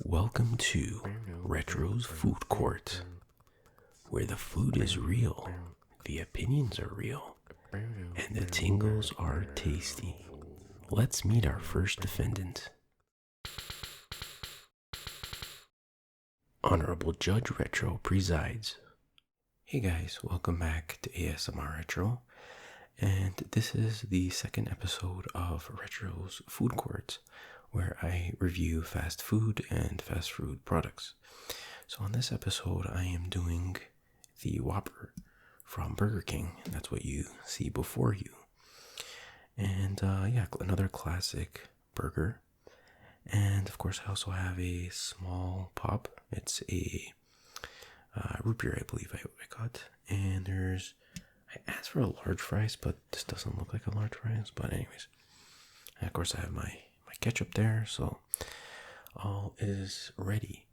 Welcome to Retro's Food Court, where the food is real, the opinions are real, and the tingles are tasty. Let's meet our first defendant. Honorable Judge Retro presides. Hey guys, welcome back to ASMR Retro, and this is the second episode of Retro's Food Court, where I review fast food and fast food products. So on this episode, I am doing the Whopper from Burger King. That's what you see before you. And another classic burger. And of course, I also have a small pop. It's a root beer, I believe I got. And I asked for a large fries, but this doesn't look like a large fries. But anyways, and of course I have my ketchup there, so all is ready.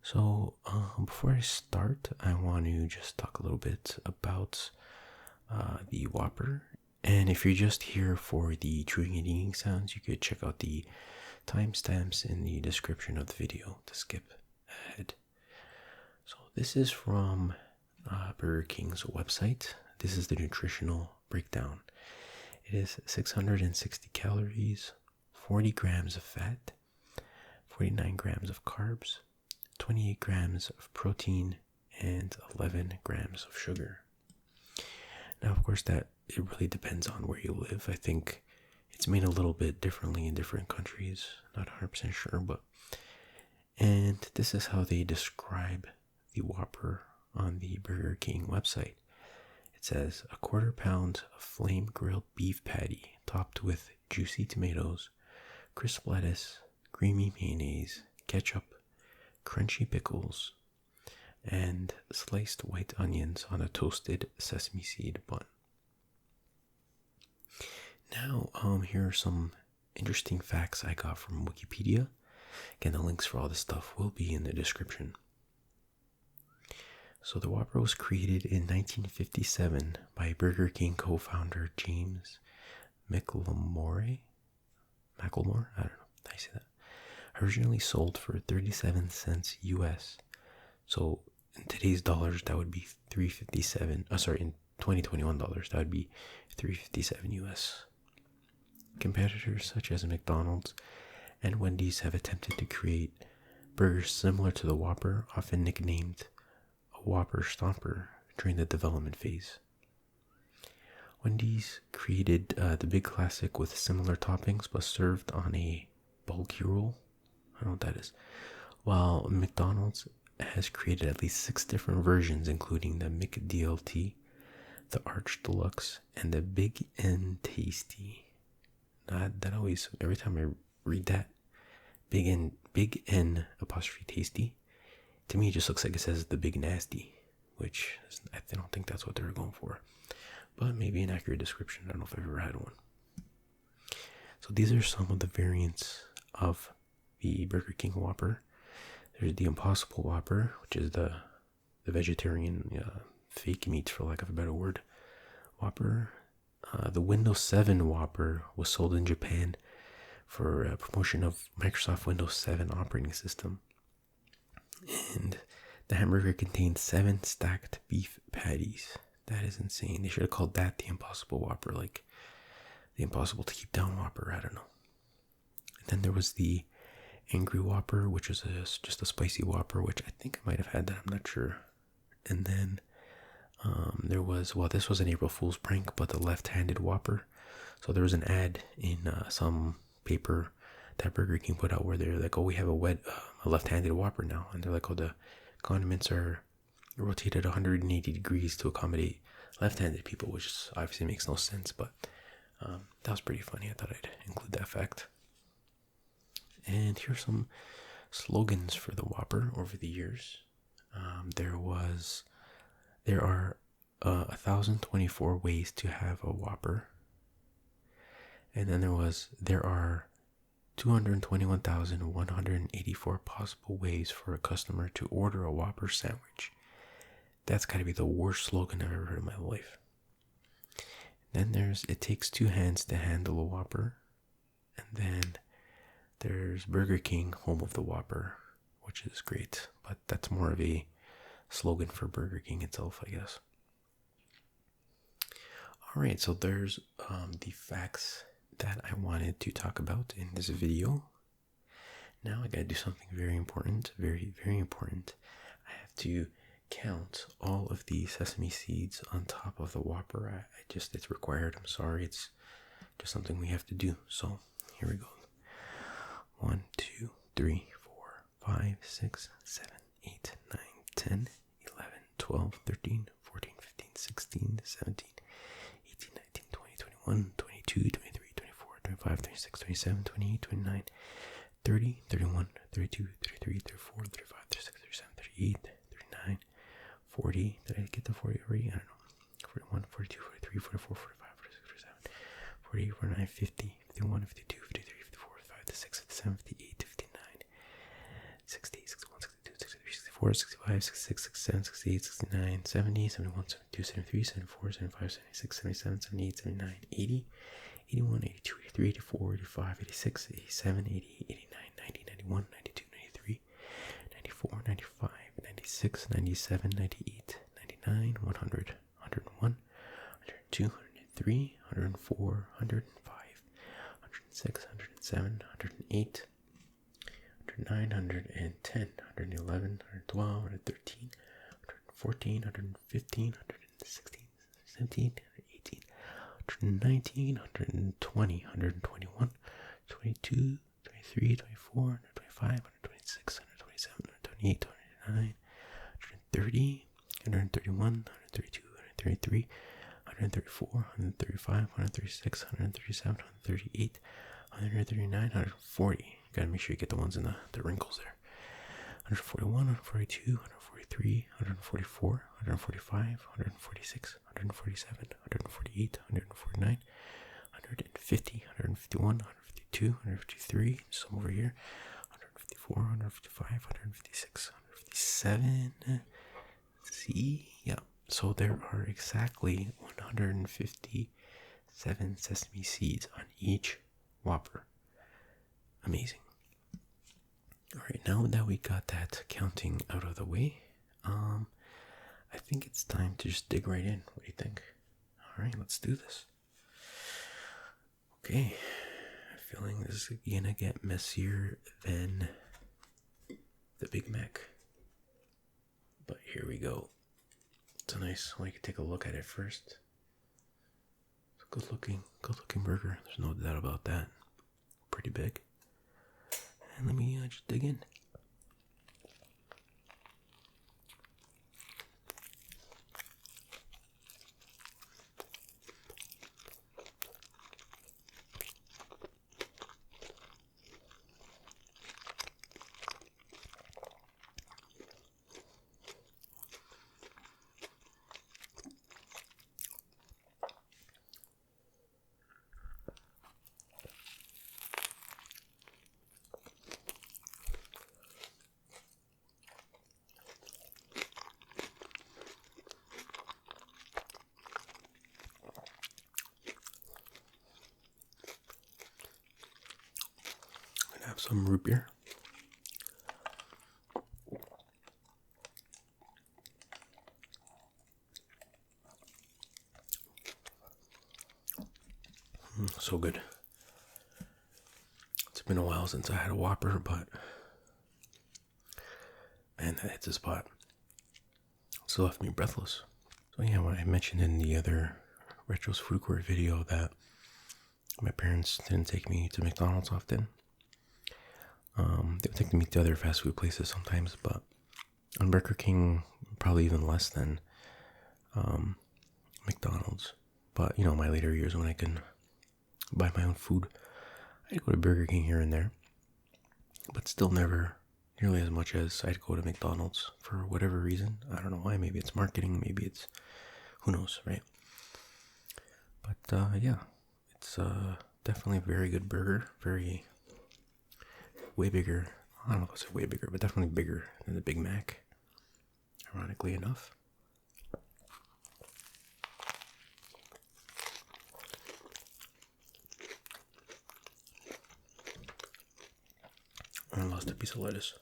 So before I start, I want to just talk a little bit about the Whopper. And if you're just here for the chewing and eating sounds, you could check out the timestamps in the description of the video to skip ahead. So this is from Burger King's website. This is the nutritional breakdown. It is 660 calories, 40 grams of fat, 49 grams of carbs, 28 grams of protein, and 11 grams of sugar. Now, of course, it really depends on where you live. I think it's made a little bit differently in different countries. Not 100% sure, and this is how they describe the Whopper on the Burger King website. It says a 1/4 pound of flame grilled beef patty topped with juicy tomatoes, crisp lettuce, creamy mayonnaise, ketchup, crunchy pickles, and sliced white onions on a toasted sesame seed bun. Now, here are some interesting facts I got from Wikipedia. Again, the links for all this stuff will be in the description. So the Whopper was created in 1957 by Burger King co-founder James McLemore. I don't know how you say that. Originally sold for 37 cents US. So in today's dollars, that would be $3.57. In 2021 dollars, that would be $3.57 US. Competitors such as McDonald's and Wendy's have attempted to create burgers similar to the Whopper, often nicknamed a Whopper Stomper during the development phase. Wendy's created the Big Classic with similar toppings but served on a bulky roll. I don't know what that is. While McDonald's has created at least 6 different versions, including the McDLT, the Arch Deluxe, and the Big N Tasty. That always, every time I read that, Big N apostrophe Tasty, to me it just looks like it says the Big Nasty, which I don't think that's what they were going for. But maybe an accurate description. I don't know if I've ever had one. So these are some of the variants of the Burger King Whopper. There's the Impossible Whopper, which is the vegetarian fake meat, for lack of a better word, Whopper. The Windows 7 Whopper was sold in Japan for promotion of Microsoft Windows 7 operating system. And the hamburger contained 7 stacked beef patties. That is insane. They should have called that the Impossible Whopper, like the Impossible to Keep Down Whopper. I don't know. And then there was the Angry Whopper, which was just a spicy Whopper, which I think I might have had that. I'm not sure. And then there was, this was an April Fool's prank, but the left-handed Whopper. So there was an ad in some paper that Burger King put out where they're like, oh, we have a left-handed Whopper now. And they're like, oh, the condiments are rotated 180 degrees to accommodate left-handed people, which obviously makes no sense, but that was pretty funny. I thought I'd include that fact. And here's some slogans for the Whopper over the years. There are 1,024 ways to have a Whopper. And then there are 221,184 possible ways for a customer to order a Whopper sandwich. That's got to be the worst slogan I've ever heard in my life. Then there's It Takes Two Hands to Handle a Whopper. And then there's Burger King, home of the Whopper. which is great. But that's more of a slogan for Burger King itself, I guess. Alright, so there's the facts that I wanted to talk about in this video. Now I gotta do something very important, very, very important. I have to count all of the sesame seeds on top of the Whopper. It's required. I'm sorry. It's just something we have to do. So here we go. 1, 2, 3, 4, 5, 6, 7, 8, 9, 10, 11, 12, 13, 14, 15, 16, 17, 18, 19, 20, 21, 22, 23, 24, 25, 26, 27, 28, 29, 30, 31, 32, 33, 34, 35, 36, 37, 38, 39, 40. Did I get to 40 already? I don't know. 41, 42, 43, 44, 45, 46, 47, 48, 49, 50, 51, 52, 53, 54, 55, 56, 57, 58, 59, 60, 61, 62, 63, 64, 65, 66, 67, 68, 69, 70, 71, 72, 73, 74, 75, 76, 77, 78, 79, 80, 81, 82, 83, 84, 85, 86, 87, 88, 89, 90, 91, 92, 93, 94, 95, 96, 97, 98, 99, 100, 101, 102, 103, 104, 105, 106, 107, 108, 109, 110, 111, 112, 113, 114, 115, 116, 17, 118, 119, 120, 121, 22, 23, 24, 125, 126, 127, 128, 129, 130, 131, 132, 133, 134, 135, 136, 137, 138, 139, 140. Gotta make sure you get the ones in the wrinkles there. 141, 142, 143, 144, 145, 146, 147, 148, 149, 150, 151, 152, 153, some over here, 154, 155, 156, 157. See? Yeah. So there are exactly 157 sesame seeds on each Whopper. Amazing. Alright, now that we got that counting out of the way, I think it's time to just dig right in. What do you think? Alright, let's do this. Okay, I'm feeling this is gonna get messier than the Big Mac. But here we go. It's a nice one. You can take a look at it first. It's a good looking burger. There's no doubt about that. Pretty big. And let me just dig in. Have some root beer. So good. It's been a while since I had a Whopper, but man, that hits the spot. Still left me breathless. So yeah, when I mentioned in the other Retro's Food Court video that my parents didn't take me to McDonald's often. They would take me to other fast food places sometimes, but on Burger King, probably even less than McDonald's. But, you know, my later years when I can buy my own food, I'd go to Burger King here and there. But still never nearly as much as I'd go to McDonald's for whatever reason. I don't know why. Maybe it's marketing. Maybe it's, who knows, right? But, yeah, it's definitely a very good burger. Way bigger. I don't know if I'll say way bigger, but definitely bigger than the Big Mac, ironically enough. I lost a piece of lettuce.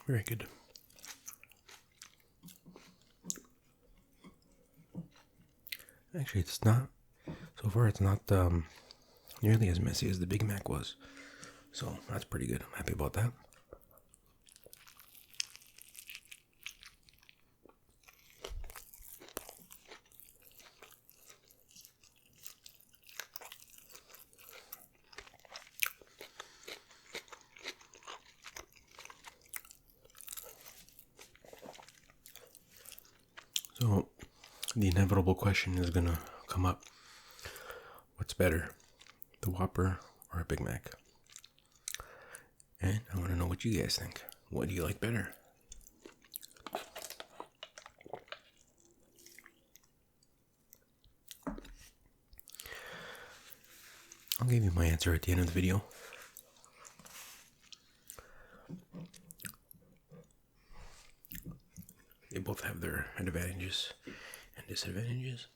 Very good. Actually, it's not, so far it's not nearly as messy as the Big Mac was. So that's pretty good. I'm happy about that. So the inevitable question is gonna come up. What's better, the Whopper or a Big Mac? And I want to know what you guys think. What do you like better? I'll give you my answer at the end of the video. They both have their advantages and disadvantages.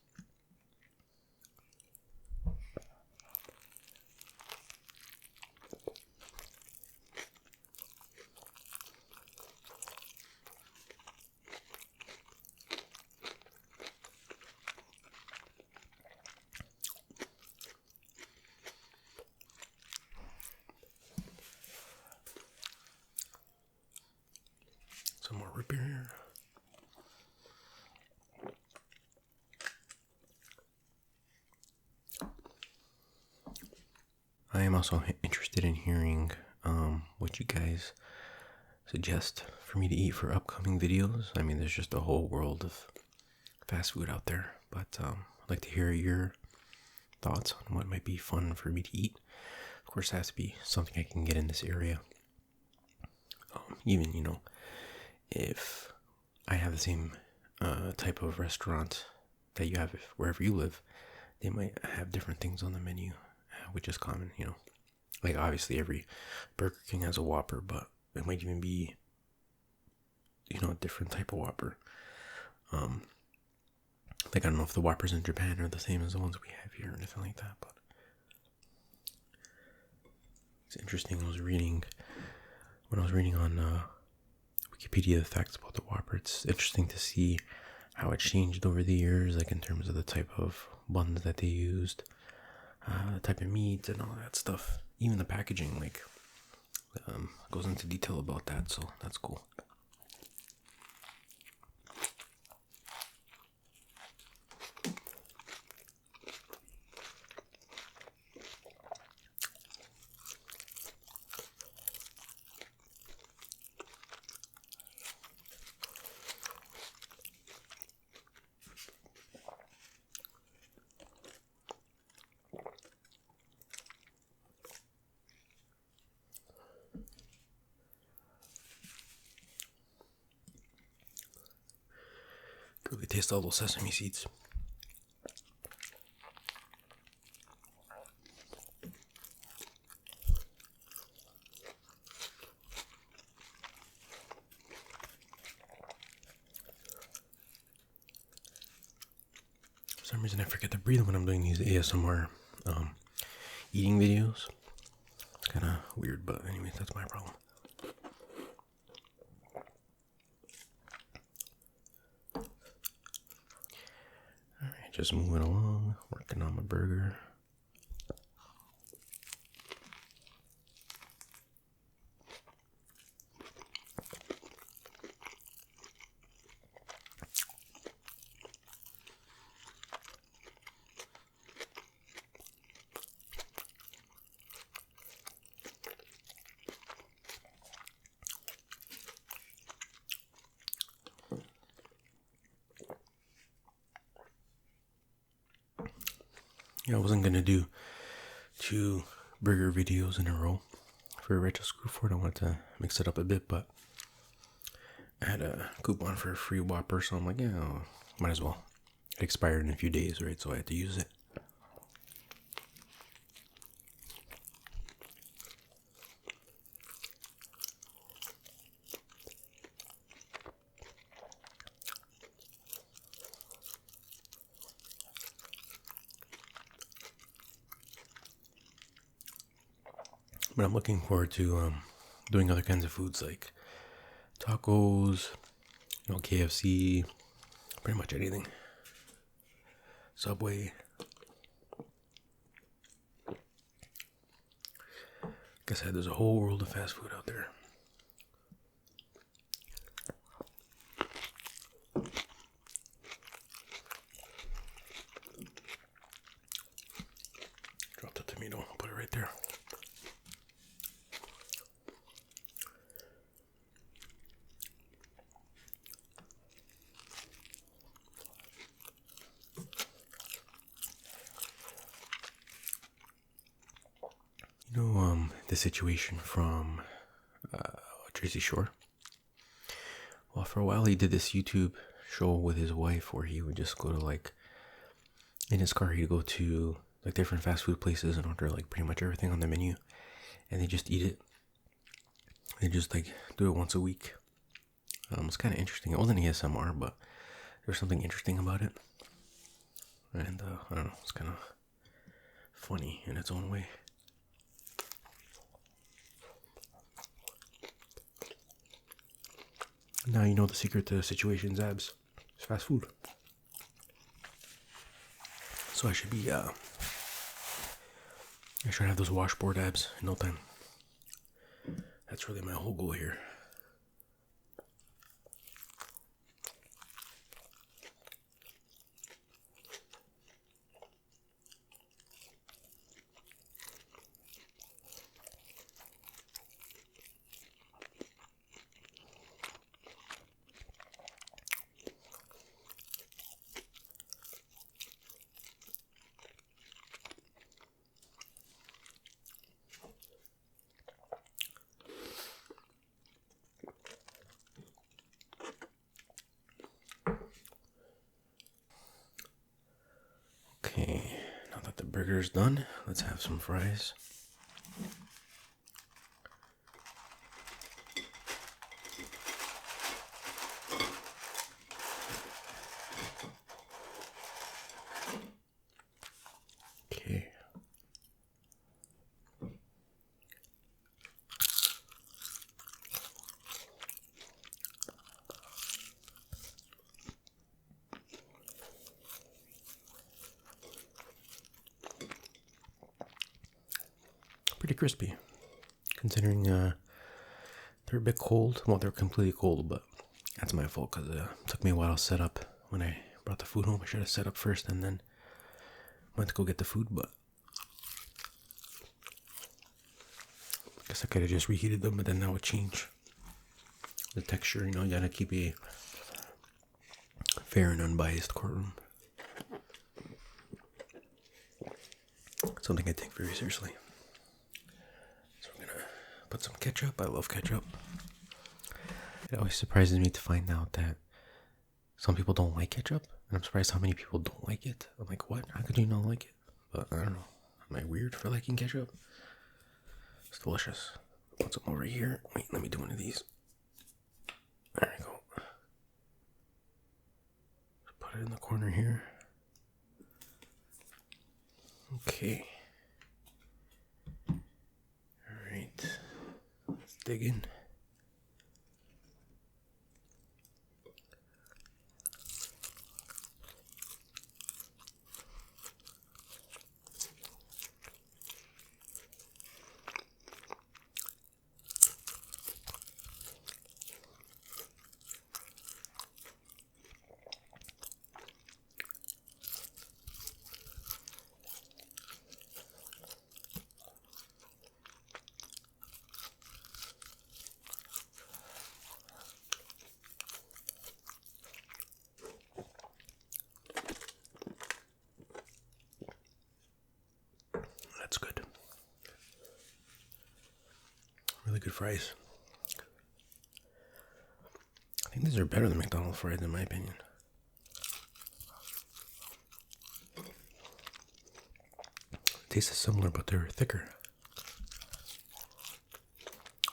Some more root beer here. I am also interested in hearing what you guys suggest for me to eat for upcoming videos. I mean, there's just a whole world of fast food out there, but I'd like to hear your thoughts on what might be fun for me to eat. Of course, it has to be something I can get in this area. Even, if I have the same type of restaurant that you have wherever you live, they might have different things on the menu, which is common, Like, obviously, every Burger King has a Whopper, but it might even be, a different type of Whopper. Like, I don't know if the Whoppers in Japan are the same as the ones we have here or anything like that, but it's interesting. When I was reading on Wikipedia the facts about the Whopper, it's interesting to see how it changed over the years, like in terms of the type of buns that they used, the type of meat and all that stuff. Even the packaging, goes into detail about that, so that's cool. Really taste all those sesame seeds. For some reason I forget to breathe when I'm doing these ASMR eating videos. It's kind of weird, but anyways, that's my problem. Alright, just moving along, working on my burger. I wasn't gonna do 2 burger videos in a row for Retro Screwford. I wanted to mix it up a bit, but I had a coupon for a free Whopper, so I'm like, yeah, might as well. It expired in a few days, right? So I had to use it. But I'm looking forward to doing other kinds of foods like Tacos, KFC, pretty much anything. Subway. Like I said, there's a whole world of fast food out there. Drop the tomato, put it right there. The situation from Jersey Shore. Well, for a while he did this YouTube show with his wife where he would just go to in his car he'd go to different fast food places and order pretty much everything on the menu, and they just eat it. They just do it once a week. It's kind of interesting. It wasn't ASMR, but there was something interesting about it, and I don't know. It's kind of funny in its own way. Now you know the secret to situations, abs. It's fast food. So I should have those washboard abs in no time. That's really my whole goal here. Okay, now that the burger's done, let's have some fries. Okay. Pretty crispy, considering they're a bit cold. Well, they're completely cold, but that's my fault because it took me a while to set up. When I brought the food home, I should have set up first and then went to go get the food, but I guess I could have just reheated them, but then that would change the texture. You gotta keep a fair and unbiased courtroom. Something I take very seriously. Put some ketchup. I love ketchup. It always surprises me to find out that some people don't like ketchup, and I'm surprised how many people don't like it. I'm like, what? How could you not like it? But I don't know. Am I weird for liking ketchup? It's delicious. Put some over here. Wait, let me do one of these. There we go. Put it in the corner here. Okay. Alright. Let's dig in. That's good. Really good fries. I think these are better than McDonald's fries, in my opinion. Tastes similar, but they're thicker.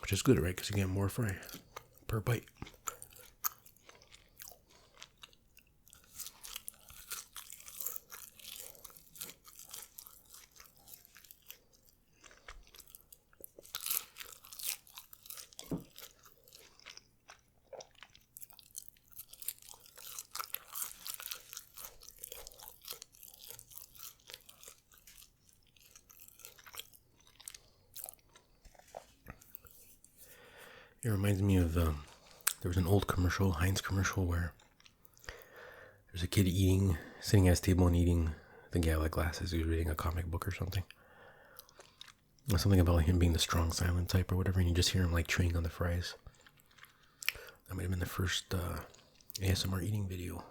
Which is good, right? Because you get more fry per bite. It reminds me of there was an old commercial, Heinz commercial, where there's a kid sitting at his table and eating. I think he had like glasses. He was reading a comic book or something. Something about him being the strong, silent type or whatever, and you just hear him like chewing on the fries. That might have been the first ASMR eating video.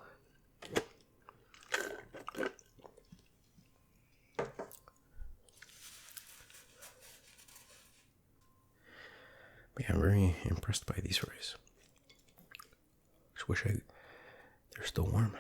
But yeah, I'm very impressed by these fries. Just wish they're still warm.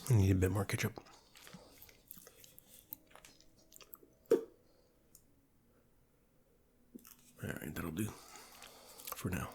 I need a bit more ketchup. Alright, that'll do for now.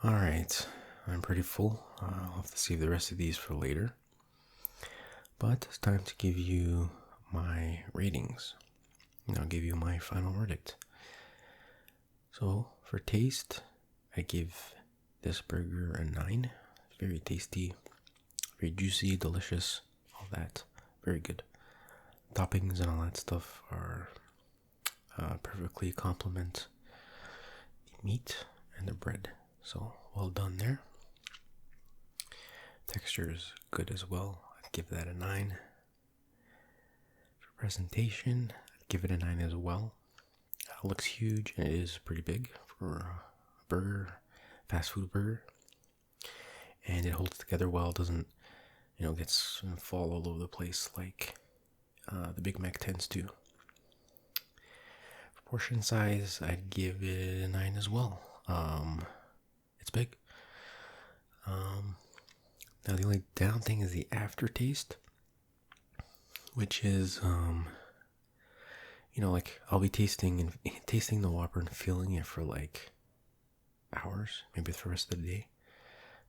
Alright, I'm pretty full. I'll have to save the rest of these for later. But it's time to give you my ratings. And I'll give you my final verdict. So, for taste, I give this burger a 9. Very tasty, very juicy, delicious, all that. Very good. Toppings and all that stuff are perfectly complement the meat and the bread. So, well done there. Texture is good as well. I'd give that a 9. For presentation, I'd give it a 9 as well. It looks huge and it is pretty big for a burger, fast food burger. And it holds together well. It doesn't, gets fall all over the place like the Big Mac tends to. For portion size, I'd give it a 9 as well. It's big. Now the only down thing is the aftertaste, which is, like I'll be tasting the Whopper and feeling it for like hours, maybe for the rest of the day.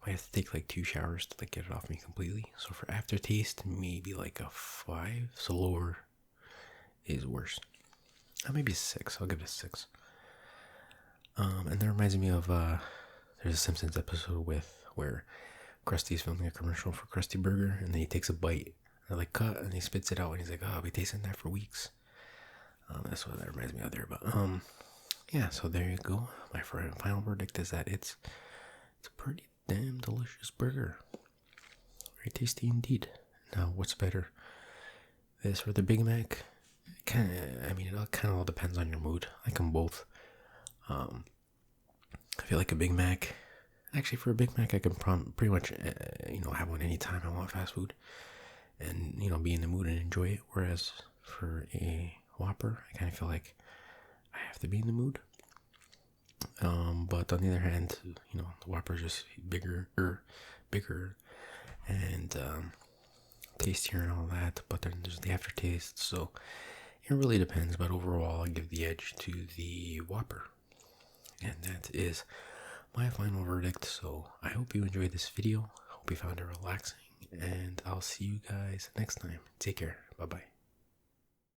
I have to take like 2 showers to like get it off me completely. So for aftertaste, maybe like a 5. So lower is worse. Maybe 6. I'll give it a 6. And that reminds me of there's a Simpsons episode where Krusty's filming a commercial for Krusty Burger, and then he takes a bite. And they're like, cut, and he spits it out, and he's like, oh, I'll be tasting that for weeks. That's what that reminds me of there. But yeah, so there you go. My final verdict is that it's a pretty damn delicious burger. Very tasty indeed. Now, what's better? This or the Big Mac? I mean, it all kind of all depends on your mood. I like them both. I feel like a Big Mac. Actually, for a Big Mac, I can pretty much, have one anytime I want fast food, and be in the mood and enjoy it. Whereas for a Whopper, I kind of feel like I have to be in the mood. But on the other hand, the Whopper's just bigger, and tastier and all that. But then there's the aftertaste, so it really depends. But overall, I give the edge to the Whopper, and that is my final verdict. So I hope you enjoyed this video. Hope you found it relaxing, and I'll see you guys next time. Take care. Bye bye.